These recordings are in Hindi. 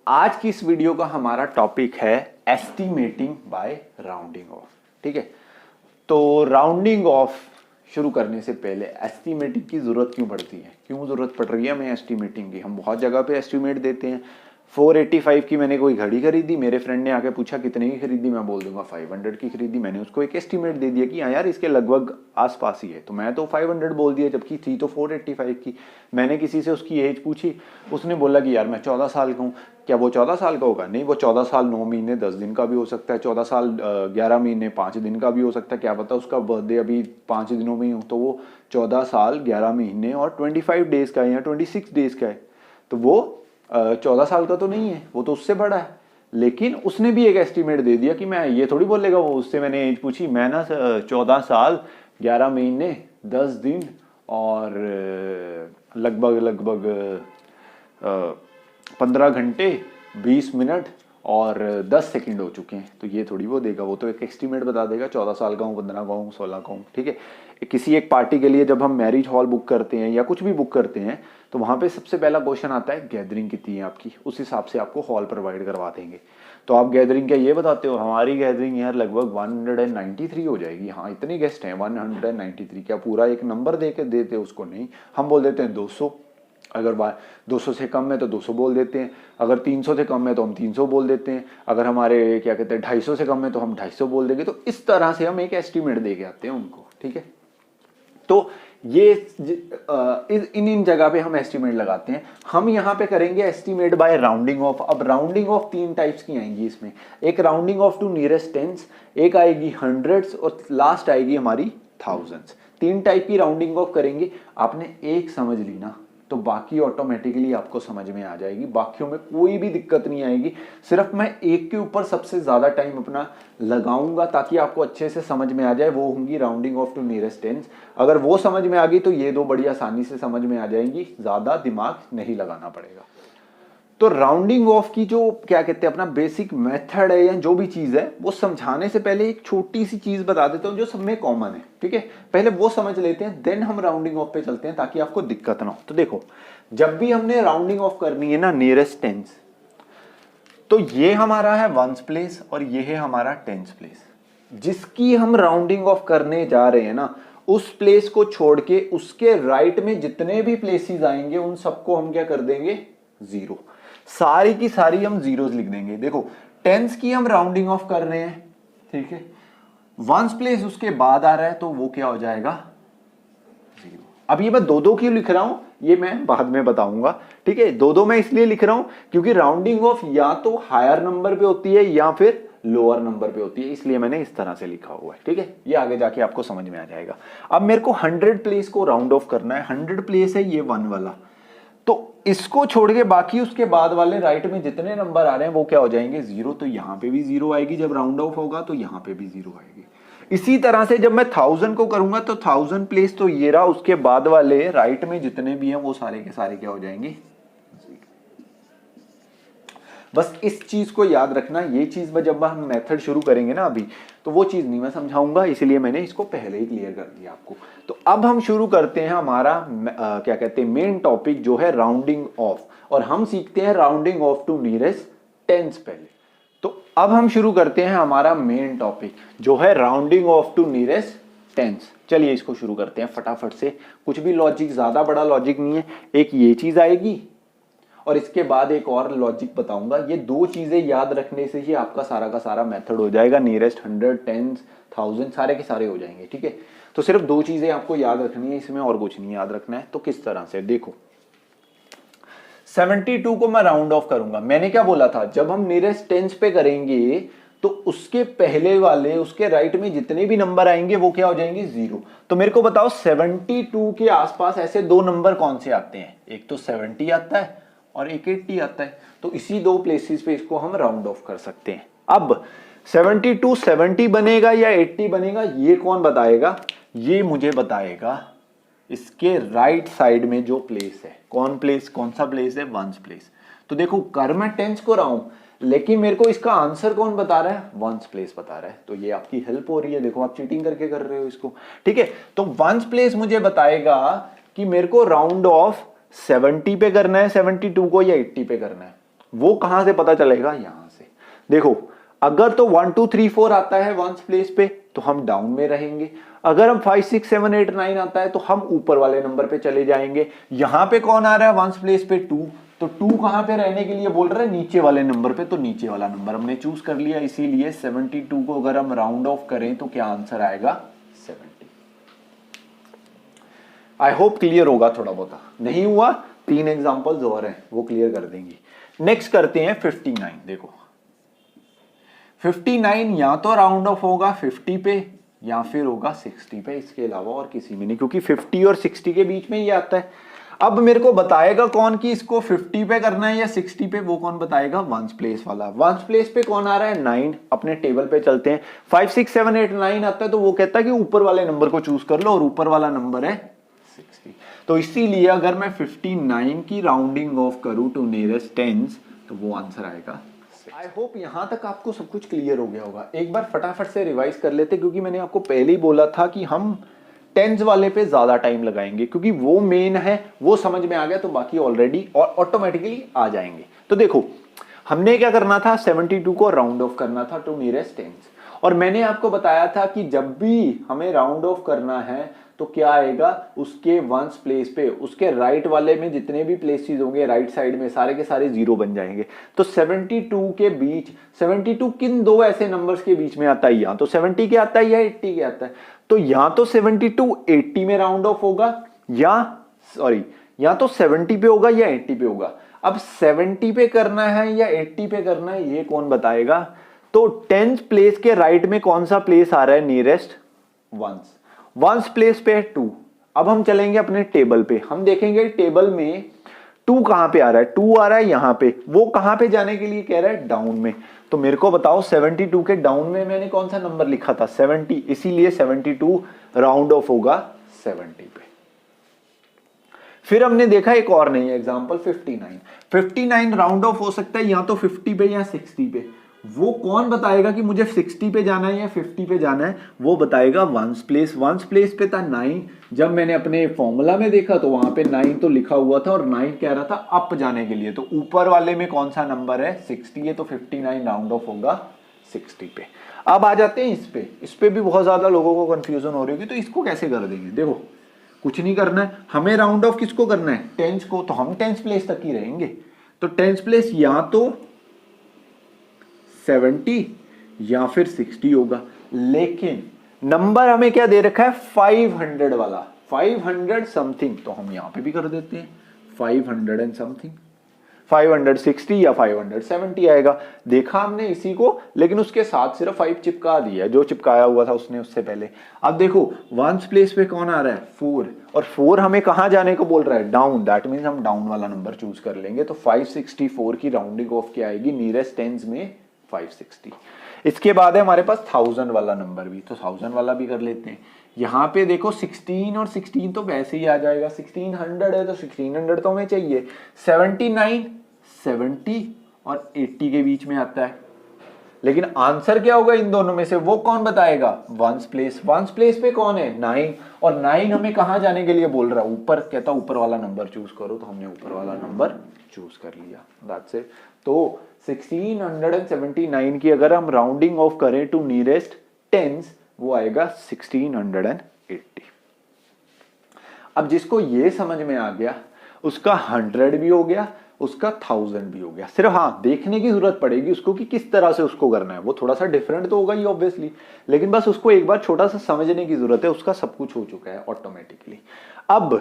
आज की इस वीडियो का हमारा टॉपिक है एस्टिमेटिंग बाय राउंडिंग ऑफ। ठीक है, तो राउंडिंग ऑफ शुरू करने से पहले एस्टिमेटिंग की जरूरत क्यों पड़ती है, क्यों जरूरत पड़ रही है हमें एस्टिमेटिंग की। हम बहुत जगह पे एस्टिमेट देते हैं। 485 की मैंने कोई घड़ी खरीदी, मेरे फ्रेंड ने आके पूछा कितने की खरीदी, मैं बोल दूंगा 500 की खरीदी। मैंने उसको एक एस्टिमेट दे दिया कि हाँ यार इसके लगभग आसपास ही है, तो मैं तो 500 बोल दिया, जबकि थी तो 485 की। मैंने किसी से उसकी एज पूछी, उसने बोला कि यार मैं 14 साल का हूँ। क्या वो 14 साल का होगा? नहीं, वो 14 साल 9 महीने 10 दिन का भी हो सकता है, 14 साल 11 महीने 5 दिन का भी हो सकता है। क्या पता उसका बर्थडे अभी 5 दिनों में ही हो, तो वो 14 साल 11 महीने और 25 डेज का है या 26 डेज का है। तो वो 14 साल का तो नहीं है, वो तो उससे बड़ा है। लेकिन उसने भी एक एस्टिमेट दे दिया कि मैं ये थोड़ी बोलेगा वो। उससे मैंने एज पूछी, मैं ना 14 साल 11 महीने 10 दिन और लगभग 15 घंटे 20 मिनट और 10 सेकंड हो चुके हैं। तो ये थोड़ी वो देगा, वो तो एक एस्टिमेट बता देगा 14 साल का हूँ, 15 का हूँ, 16 का हूँ। ठीक है, किसी एक पार्टी के लिए जब हम मैरिज हॉल बुक करते हैं या कुछ भी बुक करते हैं तो वहाँ पे सबसे पहला क्वेश्चन आता है गैदरिंग कितनी है आपकी, उस हिसाब से आपको हॉल प्रोवाइड करवा देंगे। तो आप गैदरिंग क्या ये बताते हो, हमारी गैदरिंग यार लगभग 193 हो जाएगी। हाँ, इतने गेस्ट हैं 193। क्या पूरा एक नंबर दे के देते उसको? नहीं, हम बोल देते हैं 200। अगर 200 से कम है तो 200 बोल देते हैं, अगर 300 से कम है तो हम 300 बोल देते हैं, अगर हमारे क्या कहते हैं 250 से कम है तो हम 250 बोल देंगे। तो इस तरह से हम एक एस्टिमेट दे के आते हैं उनको। ठीक है, तो ये इन जगह पे हम एस्टिमेट लगाते हैं। हम यहाँ पे करेंगे एस्टिमेट बाय राउंडिंग ऑफ। अब राउंडिंग ऑफ 3 टाइप्स की आएंगी इसमें। एक rounding off to nearest tens, एक आएगी हंड्रेड्स और लास्ट आएगी हमारी थाउजेंड्स। 3 टाइप की राउंडिंग ऑफ करेंगे। आपने एक समझ ली ना तो बाकी ऑटोमेटिकली आपको समझ में आ जाएगी, बाकियों में कोई भी दिक्कत नहीं आएगी। सिर्फ मैं एक के ऊपर सबसे ज्यादा टाइम अपना लगाऊंगा ताकि आपको अच्छे से समझ में आ जाए, वो होंगी rounding off to nearest tens. अगर वो समझ में आ गई तो ये दो बड़ी आसानी से समझ में आ जाएंगी, ज्यादा दिमाग नहीं लगाना पड़ेगा। तो राउंडिंग ऑफ की जो क्या कहते हैं अपना बेसिक मेथड है या जो भी चीज है वो समझाने से पहले एक छोटी सी चीज बता देता हूं जो सब में कॉमन है। ठीक है, पहले वो समझ लेते हैं, देन हम राउंडिंग ऑफ पे चलते हैं ताकि आपको दिक्कत ना हो। तो देखो, जब भी हमने राउंडिंग ऑफ करनी है ना नियरेस्ट टेंस, तो ये हमारा है वंस प्लेस और ये है हमारा टेंस प्लेस। जिसकी हम राउंडिंग ऑफ करने जा रहे हैं ना, उस प्लेस को छोड़ के उसके राइट में जितने भी प्लेसेस आएंगे उन सबको हम क्या कर देंगे? 0। सारी की सारी हम जीरोस लिख देंगे। देखो, टेंस की हम राउंडिंग ऑफ कर रहे हैं, ठीक है, वंस प्लेस उसके बाद आ रहा है तो वो क्या हो जाएगा? 0। अब ये मैं दो क्यों लिख रहा हूं ये मैं बाद में बताऊंगा। ठीक है, दो मैं इसलिए लिख रहा हूं क्योंकि राउंडिंग ऑफ या तो हायर नंबर पे होती है या फिर लोअर नंबर पे होती है, इसलिए मैंने इस तरह से लिखा हुआ है। ठीक है, ये आगे जाके आपको समझ में आ जाएगा। अब मेरे को 100 प्लेस को राउंड ऑफ करना है। 100 प्लेस है ये 1 वाला, तो इसको छोड़ के बाकी उसके बाद वाले राइट में जितने नंबर आ रहे हैं वो क्या हो जाएंगे? 0। तो यहां पे भी 0 आएगी, जब राउंड ऑफ होगा तो यहां पे भी 0 आएगी। इसी तरह से जब मैं 1000 को करूंगा तो 1000 प्लेस तो ये रहा, उसके बाद वाले राइट में जितने भी हैं वो सारे के सारे क्या हो जाएंगे? 0। बस इस चीज को याद रखना। ये चीज में जब हम मेथड शुरू करेंगे ना अभी, तो वो चीज नहीं मैं समझाऊंगा, इसलिए मैंने इसको पहले ही क्लियर कर दिया आपको। तो अब हम शुरू करते हैं हमारा क्या कहते हैं मेन टॉपिक जो है राउंडिंग ऑफ, और हम सीखते हैं rounding off to nearest tens पहले। तो अब हम शुरू करते हैं हमारा मेन टॉपिक जो है rounding off to nearest tens. चलिए इसको शुरू करते हैं फटाफट से। कुछ भी लॉजिक, ज्यादा बड़ा लॉजिक नहीं है। एक ये चीज आएगी और इसके बाद एक और लॉजिक बताऊंगा। ये दो चीजें याद रखने से ही आपका सारा का सारा मेथड हो जाएगा। नियरेस्ट, 100, टेंस, 1000 सारे के सारे हो जाएंगे। ठीक है, तो सिर्फ दो चीजें आपको याद रखनी है इसमें, और कुछ नहीं याद रखना है। तो किस तरह से? देखो, 72 को मैं राउंड ऑफ करूंगा। मैंने क्या बोला था, जब हम नियरेस्ट टेंस पे करेंगे तो उसके पहले वाले, उसके राइट में जितने भी नंबर आएंगे वो क्या हो जाएंगे? 0। तो मेरे को बताओ 72 के आसपास ऐसे दो नंबर कौन से आते हैं? एक तो 70 आता है और एक 80 आता है। तो इसी दो प्लेसेस पे इसको हम राउंड ऑफ कर सकते हैं। अब 72 70 बनेगा या 80 बनेगा ये कौन बताएगा? ये मुझे बताएगा इसके राइट साइड में जो प्लेस है। कौन प्लेस? कौन सा प्लेस है? Ones place. तो देखो, कर मैं टेंस को रहा हूं लेकिन मेरे को इसका आंसर कौन बता रहा है? वंस प्लेस बता रहा है। तो ये आपकी हेल्प हो रही है। देखो, आप चीटिंग करके कर रहे हो इसको। ठीक है, तो वंस प्लेस मुझे बताएगा कि मेरे को राउंड ऑफ 70 पे करना है 72 को या 80 पे करना है। वो कहां से पता चलेगा, यहां से। देखो अगर तो 1 2 3 4 आता है वंस प्लेस पे तो हम डाउन में रहेंगे, अगर हम 5 6 7 8 9 आता है तो हम ऊपर वाले नंबर पे चले जाएंगे। यहां पे कौन आ रहा है वंस प्लेस पे 2, तो 2 कहां पे रहने के लिए बोल रहा है, नीचे वाले नंबर पे, तो नीचे वाला नंबर हमने चूज कर लिया। इसीलिए 72 को अगर हम राउंड ऑफ करें तो क्या आंसर आएगा, 70। आई होप क्लियर होगा थोड़ा बहुत, नहीं हुआ 3 एग्जांपल्स और हैं वो क्लियर कर देंगे। नेक्स्ट करते हैं 59। देखो 59 या तो राउंड ऑफ होगा 50 पे या फिर होगा 60 पे, इसके अलावा और किसी में नहीं, क्योंकि 50 और 60 के बीच में ही आता है। अब मेरे को बताएगा कौन कि इसको 50 पे करना है या 60 पे, वो कौन बताएगा, वंस प्लेस वाला। वंस प्लेस पे कौन आ रहा है, 9। अपने टेबल पे चलते हैं, 5 6 7 8 9 आता है तो वो कहता है कि ऊपर वाले नंबर को चूज कर लो, और ऊपर वाला नंबर है 60। तो इसीलिए अगर मैं 59 की राउंडिंग ऑफ करूं टू नियरेस्ट टेंस तो वो आंसर आएगा। आई होप यहां तक आपको सब कुछ क्लियर हो गया होगा। एक बार फटाफट से रिवाइज कर लेते, क्योंकि मैंने आपको पहले ही बोला था कि हम टेंस वाले पे ज्यादा टाइम लगाएंगे, क्योंकि वो मेन है, वो समझ में आ गया तो बाकी ऑलरेडी और ऑटोमेटिकली आ जाएंगे। तो देखो हमने क्या करना था, 72 को राउंड ऑफ करना था टू नियरेस्ट टेंस, और मैंने आपको बताया था कि जब भी हमें राउंड ऑफ करना है तो क्या आएगा, उसके वंस प्लेस पे उसके राइट वाले में जितने भी प्लेसेस होंगे राइट साइड में सारे के सारे जीरो बन जाएंगे। तो 72 के बीच, 72 किन दो ऐसे नंबर्स के बीच में आता है, या तो 70 के आता है या 80 के आता है। तो या तो 72 80 में राउंड ऑफ होगा, या तो 70 पे होगा या 80 पे होगा। अब 70 पे करना है या 80 पे करना है ये कौन बताएगा। तो 10th प्लेस के राइट में कौन सा प्लेस आ रहा है, नियरेस्ट वंस। वंस प्लेस पे है 2। अब हम चलेंगे अपने टेबल पे, हम देखेंगे टेबल में 2 कहां पे आ रहा है, 2 आ रहा है यहां पे, वो कहां पे जाने के लिए कह रहा है, डाउन में। तो मेरे को बताओ 72 के डाउन में मैंने कौन सा नंबर लिखा था, 70, इसीलिए 72 राउंड ऑफ होगा 70 पे। फिर हमने देखा एक और नई एग्जांपल 59। 59 राउंड ऑफ हो सकता है या तो 50 पे या 60 पे। वो कौन बताएगा कि मुझे 60 पे जाना है या 50 पे जाना है, वो बताएगा वंस प्लेस। वंस प्लेस पे था 9, जब मैंने अपने फॉर्मूला में देखा तो वहां पे 9 तो लिखा हुआ था और 9 कह रहा था अप जाने के लिए, तो ऊपर वाले में कौन सा नंबर है, 60 है, तो 59 राउंड ऑफ होगा 60 पे। अब आ जाते हैं इस पे भी बहुत ज्यादा लोगों को कंफ्यूजन हो रही होगी, तो इसको कैसे कर देंगे। देखो कुछ नहीं करना है, हमें राउंड ऑफ किसको करना है, टेंस को, तो हम टेंस प्लेस तक ही रहेंगे। तो टेंस प्लेस या तो 70 या फिर 60 होगा, लेकिन नंबर हमें क्या दे रखा है, 500 वाला, 500 समथिंग, तो हम यहां पे भी कर देते हैं 500 एंड समथिंग, 560 या 570 आएगा। देखा हमने इसी को, लेकिन उसके साथ सिर्फ 5 चिपका दिया, जो चिपकाया हुआ था उसने उससे पहले। अब देखो वंस प्लेस पे कौन आ रहा है, 4, और 4 हमें कहां जाने को बोल रहा है, डाउन। दैट मीन्स हम डाउन वाला नंबर चूज कर लेंगे। तो 564 की राउंडिंग ऑफ क्या आएगी, नियरेस्ट टेंस में 560। इसके बाद है हमारे पास 1000 वाला नंबर भी, तो 1000 वाला भी कर लेते हैं। यहां पे देखो 16 और 16 तो वैसे ही आ जाएगा, 1600 है तो 1600 तो हमें चाहिए। 79 70 और 80 के बीच में आता है, लेकिन आंसर क्या होगा इन दोनों में से, वो कौन बताएगा, वंस प्लेस। वंस प्लेस पे कौन है, 9, और 9 हमें कहां जाने के लिए बोल रहा है, ऊपर, कहता ऊपर वाला नंबर चूज करो, तो हमने ऊपर वाला नंबर चूज कर लिया, दैट्स इट। तो 1679 की अगर हम राउंडिंग ऑफ करें टू नियरेस्ट टेंस, वो आएगा 1680। अब जिसको ये समझ में आ गया उसका 100 भी हो गया, उसका 1000 भी हो गया। सिर्फ हाँ देखने की जरूरत पड़ेगी उसको कि किस तरह से उसको करना है, वो थोड़ा सा डिफरेंट तो होगा ही ऑब्वियसली, लेकिन बस उसको एक बार छोटा सा समझने की जरूरत है, उसका सब कुछ हो चुका है ऑटोमेटिकली। अब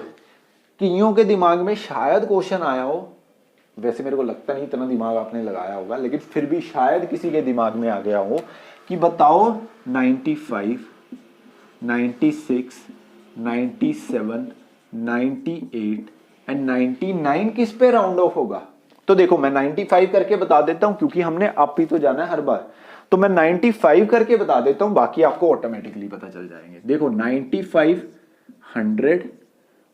कियों के दिमाग में शायद क्वेश्चन आया हो, वैसे मेरे को लगता नहीं इतना दिमाग आपने लगाया होगा, लेकिन फिर भी शायद किसी के दिमाग में आ गया हो कि बताओ 95, 96, 97, 98 एंड 99 किस पे राउंड ऑफ होगा। तो देखो मैं 95 करके बता देता हूं, क्योंकि हमने अप ही तो जाना है हर बार, तो मैं 95 करके बता देता हूं, बाकी आपको ऑटोमेटिकली पता चल जाएंगे। देखो 95, 100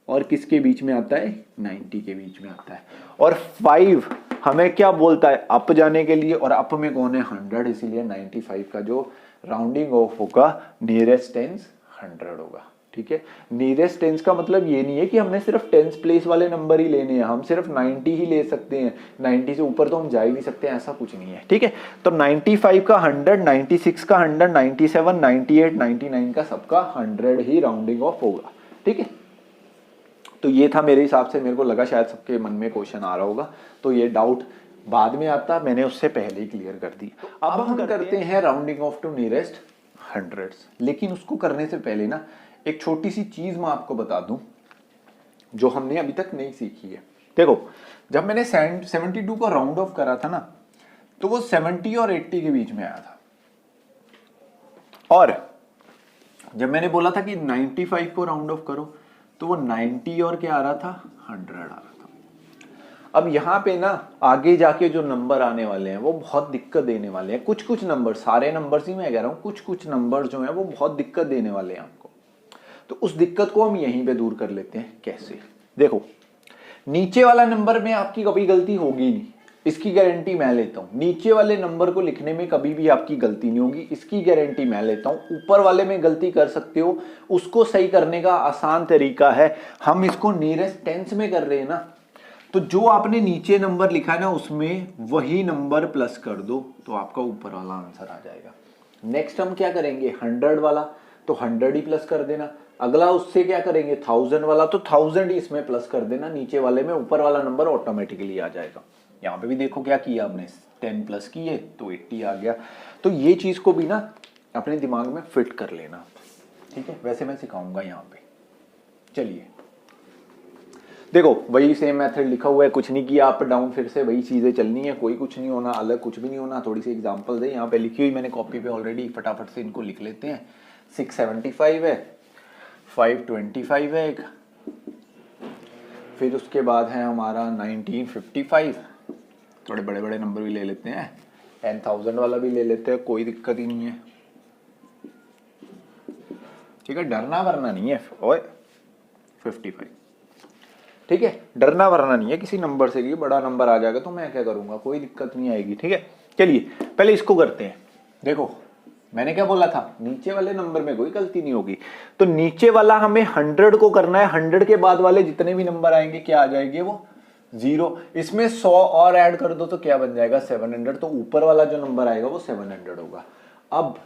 और किसके बीच में आता है, 90 के बीच में आता है, और 5 हमें क्या बोलता है, अप जाने के लिए, और अप में कौन है, 100, इसीलिए 95 का जो राउंडिंग ऑफ होगा नियरेस्ट टेंस 100 होगा। ठीक है। नियरेस्ट टेंस का मतलब ये नहीं है कि हमने सिर्फ टेंस प्लेस वाले नंबर ही लेने हैं, हम सिर्फ 90 ही ले सकते हैं, 90 से ऊपर तो हम जा ही नहीं सकते, ऐसा कुछ नहीं है, ठीक है। तो 95 का 100, 96 का 100, 97, 98, 99 का सबका 100 ही राउंडिंग ऑफ होगा, ठीक है। तो ये था मेरे हिसाब से, मेरे को लगा शायद सबके मन में क्वेश्चन आ रहा होगा, तो ये डाउट बाद में आता, मैंने उससे पहले ही क्लियर कर दी। अब हम करते हैं rounding off to nearest hundreds. लेकिन उसको करने से पहले ना एक छोटी सी चीज मैं आपको बता दूं जो हमने अभी तक नहीं सीखी है। देखो, जब मैंने 72 को राउंड ऑफ करा था ना, तो वो 70 और 80 के बीच में आया था, और जब मैंने बोला था कि 95 को राउंड ऑफ करो, तो वो 90 और क्या आ रहा था, 100 आ रहा था। अब यहां पे ना आगे जाके जो नंबर आने वाले हैं वो बहुत दिक्कत देने वाले हैं। कुछ कुछ नंबर, सारे नंबर्स ही मैं कह रहा हूं, कुछ कुछ नंबर जो है वो बहुत दिक्कत देने वाले हैं आपको। तो उस दिक्कत को हम यहीं पे दूर कर लेते हैं। कैसे? देखो, नीचे वाला नंबर में आपकी कभी गलती होगी नहीं, इसकी गारंटी मैं लेता हूं। नीचे वाले नंबर को लिखने में कभी भी आपकी गलती नहीं होगी, इसकी गारंटी मैं लेता हूं। ऊपर वाले में गलती कर सकते हो, उसको सही करने का आसान तरीका है, हम इसको नियरेस्ट टेंस में कर रहे हैं ना, तो जो आपने नीचे नंबर लिखा है ना उसमें वही नंबर प्लस कर दो, तो आपका ऊपर वाला आंसर आ जाएगा। नेक्स्ट हम क्या करेंगे, 100 वाला, तो 100 ही प्लस कर देना। अगला उससे क्या करेंगे, 1000 वाला, तो 1000 ही इसमें प्लस कर देना, नीचे वाले में ऊपर वाला नंबर ऑटोमेटिकली आ जाएगा। यहाँ पे भी देखो क्या किया हमने, 10 प्लस किए तो 80 आ गया। तो ये चीज को भी ना अपने दिमाग में फिट कर लेना, ठीक है। वैसे मैं सिखाऊंगा यहाँ पे। चलिए देखो, वही सेम मेथड लिखा हुआ है, कुछ नहीं किया, अप डाउन फिर से वही चीजें चलनी है, कोई कुछ नहीं होना, अलग कुछ भी नहीं होना। थोड़ी सी एग्जांपल है यहाँ पे लिखी हुई मैंने कॉपी पे ऑलरेडी, फटाफट से इनको लिख लेते हैं। 675 है, 525 है एक, फिर उसके बाद है हमारा 1955, थोड़े बड़े बड़े नंबर भी ले लेते हैं, 10,000 वाला भी ले लेते हैं, कोई दिक्कत ही नहीं है, ठीक है। डरना वरना नहीं है, ओए 55, ठीक है। डरना वरना नहीं है किसी नंबर से कि बड़ा नंबर आ जाएगा तो मैं क्या करूंगा, कोई दिक्कत नहीं आएगी, ठीक है। चलिए पहले इसको करते हैं। देखो मैंने क्या बोला था, नीचे वाले नंबर में कोई गलती नहीं होगी, तो नीचे वाला हमें 100 को करना है। 100 के बाद वाले जितने भी नंबर आएंगे क्या आ जाएंगे, वो 0। इसमें 100 और ऐड कर दो तो क्या बन जाएगा, 700। तो ऊपर वाला जो नंबर आएगा वो 700 होगा। अब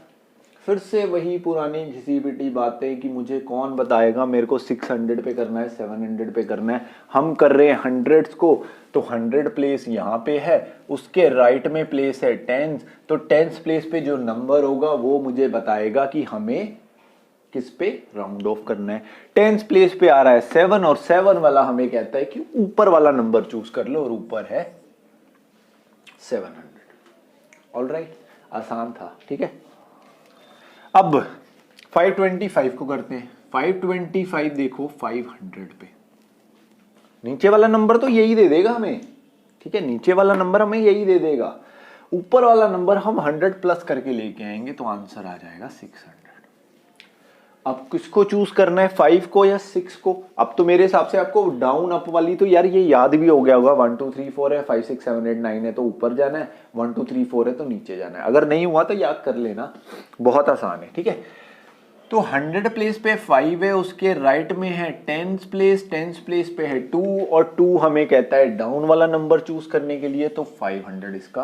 फिर से वही पुरानी घिसी पिटी बातें कि मुझे कौन बताएगा, मेरे को 600 पे करना है, 700 पे करना है। हम कर रहे हैं हंड्रेड्स को, तो 100 प्लेस यहाँ पे है, उसके राइट में प्लेस है टेंस, तो टेंस प्लेस पे जो नंबर होगा वो मुझे बताएगा कि हमें किस पे राउंड ऑफ करना है। टेंस प्लेस पे आ रहा है 7, और 7 वाला हमें कहता है कि ऊपर वाला नंबर चूज कर लो, और ऊपर है 700। ऑलराइट, आसान था, ठीक है। अब 525 को करते हैं। 525 देखो 500 पे, नीचे वाला नंबर तो यही दे देगा हमें, ठीक है। नीचे वाला नंबर हमें यही दे देगा, ऊपर वाला नंबर हम 100 प्लस करके लेके आएंगे, तो आंसर आ जाएगा 600। अब किसको चूज करना है, 5 को या 6 को? अब तो मेरे हिसाब से आपको डाउन अप वाली तो यार ये याद भी हो गया होगा। 1 2 3 4 है, 5 6 7 8 9 है तो ऊपर जाना है, 1 2 3 4 है तो नीचे जाना है। अगर नहीं हुआ तो याद कर लेना, बहुत आसान है, ठीक है। तो 100 प्लेस पे 5 है, उसके राइट में है टेंस प्लेस, टेंस प्लेस पे है 2, और 2 हमें कहता है डाउन वाला नंबर चूज करने के लिए, तो 500 इसका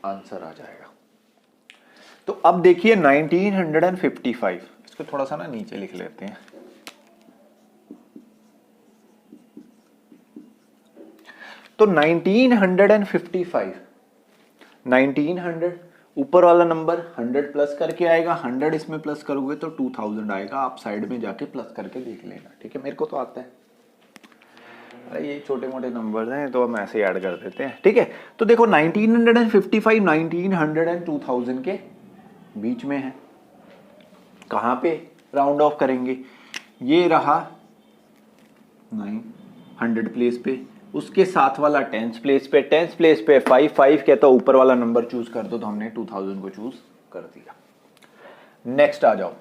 आंसर आ जाएगा। तो अब देखिए 1955, इसको थोड़ा सा ना नीचे लिख लेते हैं। तो 1955, 1900 ऊपर वाला नंबर 100 प्लस करके आएगा, 100 इसमें प्लस करोगे तो 2000 आएगा। आप साइड में जाके प्लस करके देख लेना, ठीक है। मेरे को तो आता है, अरे ये छोटे मोटे नंबर हैं तो हम ऐसे ऐड कर देते हैं, ठीक है। तो देखो 1955 1900 एंड 2000 के बीच में है। कहां पे राउंड ऑफ करेंगे, ये रहा 900 प्लेस पे, उसके साथ वाला टेंस प्लेस पे, टेंस प्लेस पे 5 कहता है ऊपर वाला नंबर चूज कर दो, तो हमने 2000 को चूज कर दिया। नेक्स्ट आ जाओ,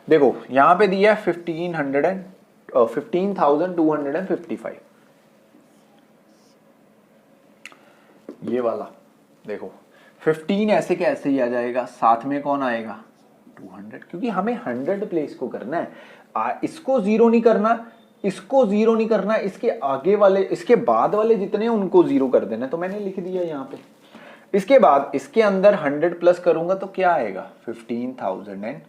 देखो यहां पे दिया है 15,255, ये वाला देखो 15 ऐसे के ऐसे ही आ जाएगा, साथ में कौन आएगा 200, क्योंकि हमें 100 प्लेस को करना है। इसको जीरो नहीं करना, इसको जीरो नहीं करना, इसके आगे वाले, इसके बाद वाले जितने हैं उनको जीरो कर देना। तो मैंने लिख दिया यहाँ पे। इसके बाद इसके अंदर 100 प्लस करूंगा तो क्या आएगा 15,300।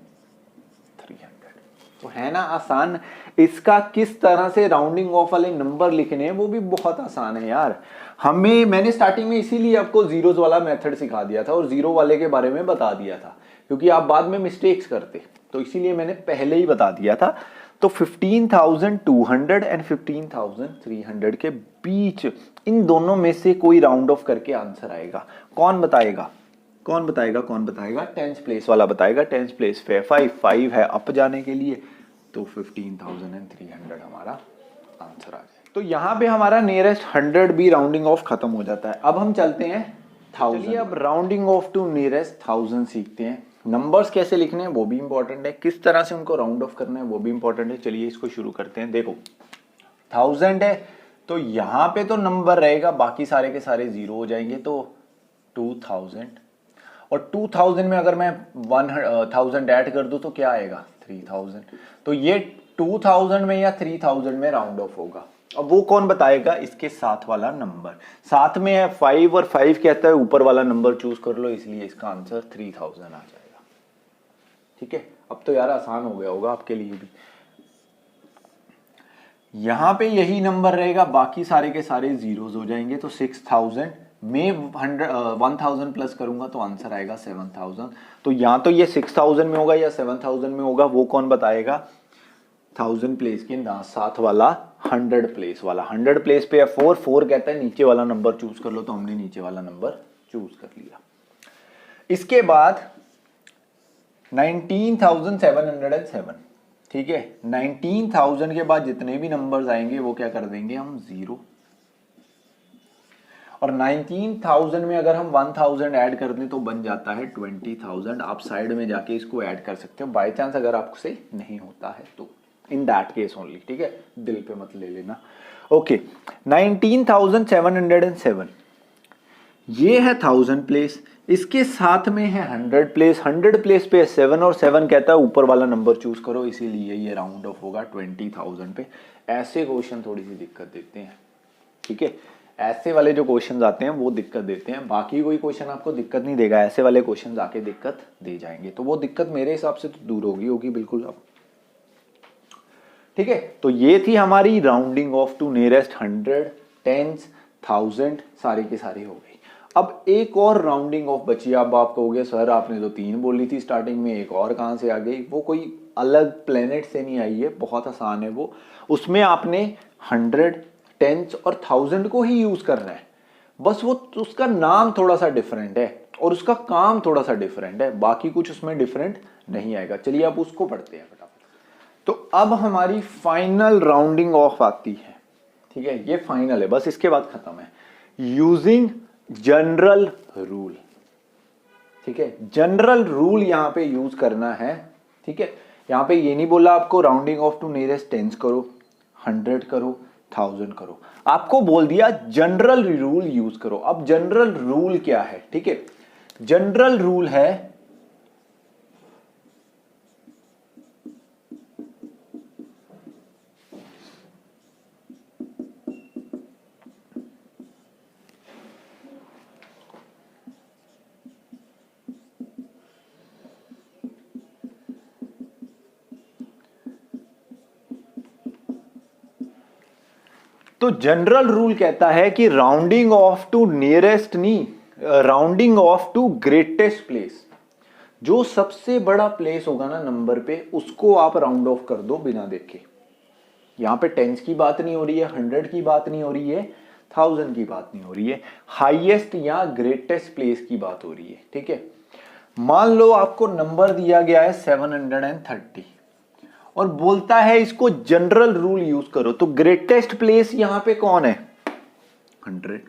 तो है ना आसान। इसका किस तरह से राउंडिंग ऑफ वाले नंबर लिखने हैं वो भी बहुत आसान है यार। मैंने स्टार्टिंग में इसीलिए आपको जीरोस वाला मेथड सिखा दिया था और जीरो वाले के बारे में बता दिया था, क्योंकि आप बाद में मिस्टेक्स करते, तो इसीलिए मैंने पहले ही बता दिया था। तो 15,200 एंड 15,300 के बीच इन दोनों में से कोई राउंड ऑफ करके आंसर आएगा। कौन बताएगा? कौन बताएगा? कौन बताएगा? टेंस प्लेस वाला बताएगा। टेंस प्लेस पे 5 है अप जाने के लिए, तो 15,300 हमारा आंसर आ जाए। तो यहां पे हमारा नियरेस्ट 100 भी राउंडिंग ऑफ खत्म हो जाता है। अब हम चलते हैं 1000। अब राउंडिंग ऑफ टू नियरेस्ट 1000 सीखते हैं। नंबर्स कैसे लिखने हैं वो भी इंपॉर्टेंट है, किस तरह से उनको राउंड ऑफ करना है वो भी इंपॉर्टेंट है। चलिए इसको शुरू करते हैं। देखो 1000 है तो यहां पे तो नंबर रहेगा, बाकी सारे के सारे जीरो हो जाएंगे, तो 2000। और 2000 में अगर मैं 1000 ऐड कर दूं तो क्या आएगा 3000। तो ये 2000 में या 3000 में राउंड ऑफ होगा। अब वो कौन बताएगा? इसके साथ वाला नंबर। साथ में है 5 और 5 कहता है ऊपर वाला नंबर चूज कर लो, इसलिए इसका आंसर 3000 आ जाएगा। ठीक है, अब तो यार आसान हो गया होगा आपके लिए भी। यहां पे यही नंबर रहेगा, बाकी सारे के सारे जीरोस हो जाएंगे, तो 6000 में 1000 प्लस करूंगा तो आंसर आएगा 7000। तो या तो ये 6000 में होगा या 7000 में होगा, वो कौन बताएगा? 1000 प्लेस के साथ वाला 100 प्लेस वाला। 100 प्लेस पे 4 कहता है नीचे वाला नंबर चूज कर लो, तो हमने नीचे वाला नंबर चूज कर लिया। इसके बाद 19,707। ठीक है, 19,000 के बाद जितने भी नंबर्स आएंगे वो क्या कर देंगे हम? जीरो। और 19,000 में अगर हम 1000 ऐड कर दें तो बन जाता है 20,000। आप साइड में जाके इसको ऐड कर सकते हो बाय चांस अगर आपसे नहीं होता है तो, इन दैट केस ओनली। ठीक है, दिल पे मत ले लेना। ओके, 19,707 ये है 1000 प्लेस, इसके साथ में है 100 प्लेस। 100 प्लेस पे 7 और 7 कहता है ऊपर वाला नंबर चूज करो, इसीलिए ये राउंड ऑफ होगा 20,000 पे। ऐसे क्वेश्चन थोड़ी सी दिक्कत देते हैं। ठीक है, ऐसे वाले जो क्वेश्चन आते हैं वो दिक्कत देते हैं, बाकी कोई क्वेश्चन आपको दिक्कत नहीं देगा, ऐसे वाले क्वेश्चन आके दिक्कत दे जाएंगे। तो वो दिक्कत मेरे हिसाब से तो दूर होगी बिल्कुल अब। ठीक है, तो ये थी हमारी राउंडिंग ऑफ टू नियरेस्ट 100, 10, 1000 सारे के सारे हो गए। अब एक और राउंडिंग ऑफ बची। अब आप कहोगे सर आपने तो 3 बोली थी स्टार्टिंग में, एक और कहां से आ गई? वो कोई अलग प्लेनेट से नहीं आई है, बहुत आसान है वो। उसमें आपने 100, 10 और 1000 को ही यूज करना है, बस वो उसका नाम थोड़ा सा डिफरेंट है और उसका काम थोड़ा सा डिफरेंट है, बाकी कुछ उसमें डिफरेंट नहीं आएगा। चलिए आप उसको पढ़ते हैं फटाफट। तो अब हमारी फाइनल राउंडिंग ऑफ आती है। ठीक है, ये फाइनल है, बस इसके बाद खत्म है। Using general rule. ठीक है, जनरल रूल यहां पे यूज करना है। ठीक है, यहां पे ये नहीं बोला आपको राउंडिंग ऑफ टू नियरेस्ट 10 करो, 100 करो, 1000 करो, आपको बोल दिया जनरल रूल यूज करो। अब जनरल रूल क्या है? ठीक है, जनरल रूल है तो जनरल रूल कहता है कि राउंडिंग ऑफ टू नियरेस्ट नहीं, rounding off to greatest place. जो सबसे बड़ा प्लेस होगा ना नंबर पे, उसको आप राउंड ऑफ कर दो बिना देखे। यहां पे 10 की बात नहीं हो रही है, 100 की बात नहीं हो रही है, 1000 की बात नहीं हो रही है, हाईएस्ट या ग्रेटेस्ट प्लेस की बात हो रही है। ठीक है, मान लो आपको नंबर दिया गया है 730 और बोलता है इसको जनरल रूल यूज करो, तो ग्रेटेस्ट प्लेस यहां पे कौन है? 100।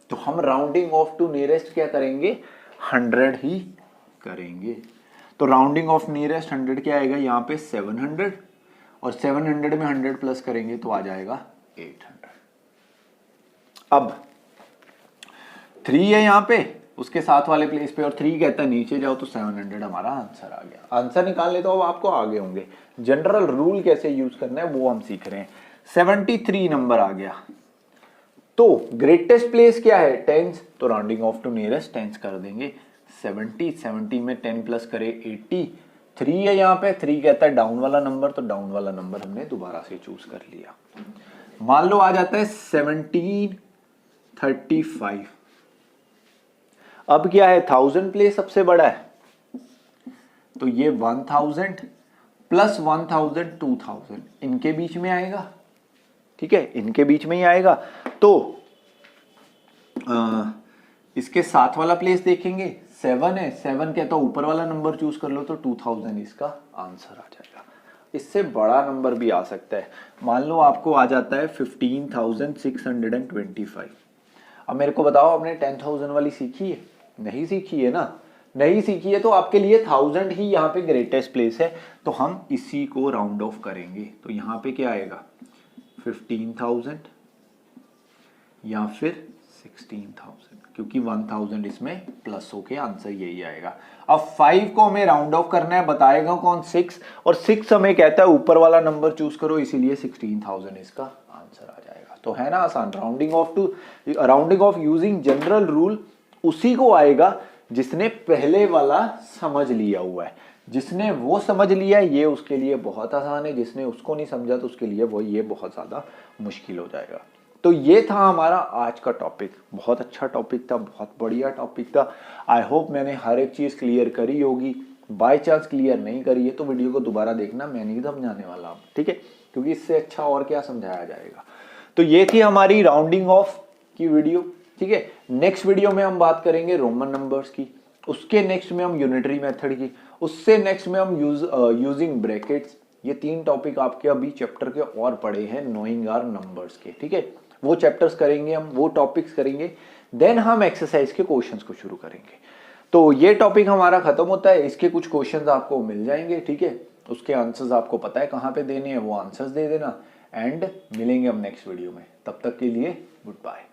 तो हम राउंडिंग ऑफ टू नियरेस्ट क्या करेंगे? 100 ही करेंगे। तो राउंडिंग ऑफ नियरेस्ट 100 क्या आएगा? यहां पे 700 और 700 में 100 प्लस करेंगे तो आ जाएगा 800। अब 3 है यहां पे, उसके साथ वाले प्लेस पे, और 3 कहता है नीचे जाओ, तो 700 हमारा आंसर आ गया। आंसर निकालने तो अब आपको आगे होंगे, जनरल रूल कैसे यूज करना है वो हम सीख रहे हैं। 73 नंबर आ गया। तो ग्रेटेस्ट प्लेस क्या है, टेंस, तो rounding off to nearest tens कर देंगे। 70 में 10 प्लस करे 80, 3 है यहाँ पे, 3 कहता है डाउन वाला नंबर, तो डाउन वाला नंबर हमने दोबारा से चूज कर लिया। मान लो आ जाता है 1735। अब क्या है, 1000 प्लेस सबसे बड़ा है, तो ये 1000 प्लस 1000 2000 इनके बीच में आएगा, ठीक है, इनके बीच में ही आएगा। तो इसके साथ वाला प्लेस देखेंगे, 7 है, 7 कहता है ऊपर वाला नंबर चूज कर लो, तो 2000 इसका आंसर आ जाएगा। इससे बड़ा नंबर भी आ सकता है, मान लो आपको आ जाता है 15,625। अब मेरे को बताओ, आपने 10,000 वाली सीखी है? नहीं सीखी है ना, नहीं सीखी है, तो आपके लिए 1000 ही यहाँ पे ग्रेटेस्ट प्लेस है, तो हम इसी को राउंड ऑफ करेंगे। तो यहाँ पे क्या आएगा, 15,000 या फिर 16,000, क्योंकि 1000 इसमें प्लस होके आंसर यही आएगा। अब 5 को हमें राउंड ऑफ करना है, बताएगा कौन, 6, और 6 हमें कहता है ऊपर वाला नंबर चूज करो, इसीलिए 16,000 इसका आंसर आ जाएगा। तो है ना आसान, rounding off using general rule उसी को आएगा जिसने पहले वाला समझ लिया हुआ है। जिसने वो समझ लिया है ये उसके लिए बहुत आसान है, जिसने उसको नहीं समझा तो उसके लिए वो ये बहुत ज्यादा मुश्किल हो जाएगा। तो ये था हमारा आज का टॉपिक, बहुत अच्छा टॉपिक था, बहुत बढ़िया टॉपिक था। आई होप मैंने हर एक चीज क्लियर करी होगी। बाय चांस क्लियर नहीं करी है तो वीडियो को दोबारा देखना, मैं नहीं समझाने वाला हूँ, ठीक है, क्योंकि इससे अच्छा और क्या समझाया जाएगा। तो ये थी हमारी राउंडिंग ऑफ की वीडियो, ठीक है। नेक्स्ट वीडियो में हम बात करेंगे रोमन नंबर्स की, उसके नेक्स्ट में हम यूनिटरी मेथड की, उससे नेक्स्ट में हम यूजिंग ब्रैकेट्स। ये 3 टॉपिक आपके अभी चैप्टर के और पड़े हैं नोइंग आवर नंबर्स के, ठीक है, वो चैप्टर्स करेंगे हम, वो टॉपिक्स करेंगे, देन हम एक्सरसाइज के क्वेश्चंस को शुरू करेंगे। तो ये टॉपिक हमारा खत्म होता है, इसके कुछ क्वेश्चंस आपको मिल जाएंगे, ठीक है, उसके आंसर्स आपको पता है कहाँ पे देने हैं, वो आंसर्स दे देना, एंड मिलेंगे हम नेक्स्ट वीडियो में। तब तक के लिए गुड बाय।